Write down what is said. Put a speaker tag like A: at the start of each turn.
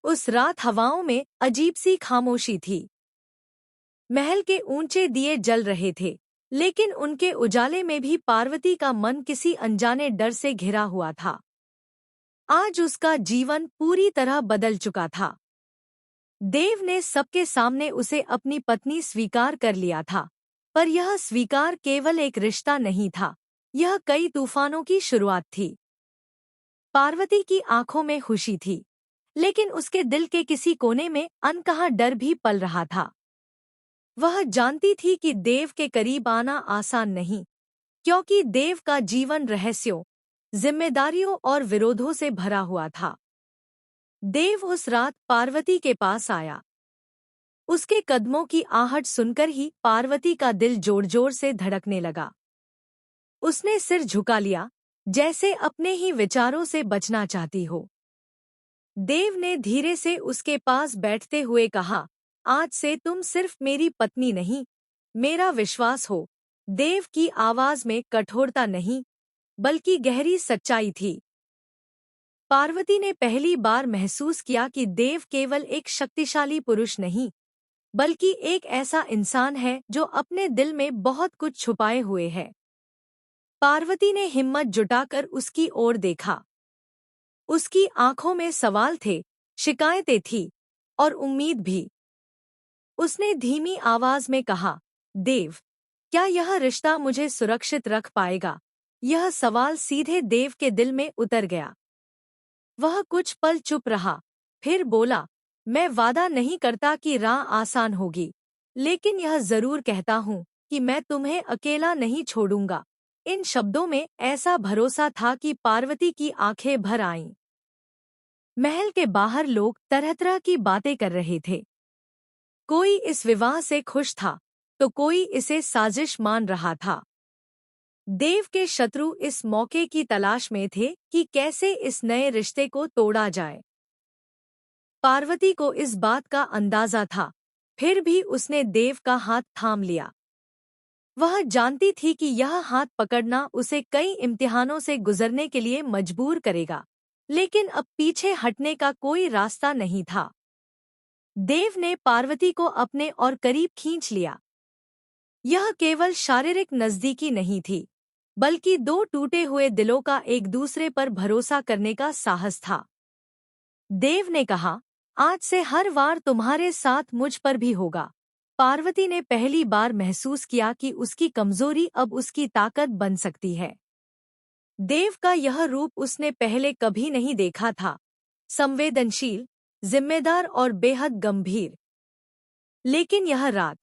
A: उस रात हवाओं में अजीब सी खामोशी थी। महल के ऊंचे दिए जल रहे थे, लेकिन उनके उजाले में भी पार्वती का मन किसी अनजाने डर से घिरा हुआ था। आज उसका जीवन पूरी तरह बदल चुका था। देव ने सबके सामने उसे अपनी पत्नी स्वीकार कर लिया था, पर यह स्वीकार केवल एक रिश्ता नहीं था, यह कई तूफानों की शुरुआत थी। पार्वती की आंखों में खुशी थी, लेकिन उसके दिल के किसी कोने में अनकहा डर भी पल रहा था। वह जानती थी कि देव के करीब आना आसान नहीं, क्योंकि देव का जीवन रहस्यों, जिम्मेदारियों और विरोधों से भरा हुआ था। देव उस रात पार्वती के पास आया। उसके कदमों की आहट सुनकर ही पार्वती का दिल जोर-जोर से धड़कने लगा। उसने सिर झुका लिया, जैसे अपने ही विचारों से बचना चाहती हो। देव ने धीरे से उसके पास बैठते हुए कहा, आज से तुम सिर्फ मेरी पत्नी नहीं, मेरा विश्वास हो। देव की आवाज में कठोरता नहीं, बल्कि गहरी सच्चाई थी। पार्वती ने पहली बार महसूस किया कि देव केवल एक शक्तिशाली पुरुष नहीं, बल्कि एक ऐसा इंसान है जो अपने दिल में बहुत कुछ छुपाए हुए है। पार्वती ने हिम्मत जुटाकर उसकी ओर देखा। उसकी आंखों में सवाल थे, शिकायतें थी और उम्मीद भी। उसने धीमी आवाज में कहा, देव, क्या यह रिश्ता मुझे सुरक्षित रख पाएगा? यह सवाल सीधे देव के दिल में उतर गया। वह कुछ पल चुप रहा, फिर बोला, मैं वादा नहीं करता कि राह आसान होगी, लेकिन यह जरूर कहता हूँ कि मैं तुम्हें अकेला नहीं छोड़ूंगा। इन शब्दों में ऐसा भरोसा था कि पार्वती की आंखें भर आईं। महल के बाहर लोग तरह तरह की बातें कर रहे थे। कोई इस विवाह से खुश था, तो कोई इसे साजिश मान रहा था। देव के शत्रु इस मौके की तलाश में थे कि कैसे इस नए रिश्ते को तोड़ा जाए। पार्वती को इस बात का अंदाजा था, फिर भी उसने देव का हाथ थाम लिया। वह जानती थी कि यह हाथ पकड़ना उसे कई इम्तिहानों से गुजरने के लिए मजबूर करेगा, लेकिन अब पीछे हटने का कोई रास्ता नहीं था। देव ने पार्वती को अपने और करीब खींच लिया। यह केवल शारीरिक नजदीकी नहीं थी, बल्कि दो टूटे हुए दिलों का एक दूसरे पर भरोसा करने का साहस था। देव ने कहा, आज से हर वार तुम्हारे साथ मुझ पर भी होगा। पार्वती ने पहली बार महसूस किया कि उसकी कमजोरी अब उसकी ताकत बन सकती है। देव का यह रूप उसने पहले कभी नहीं देखा था, संवेदनशील, जिम्मेदार और बेहद गंभीर। लेकिन यह रात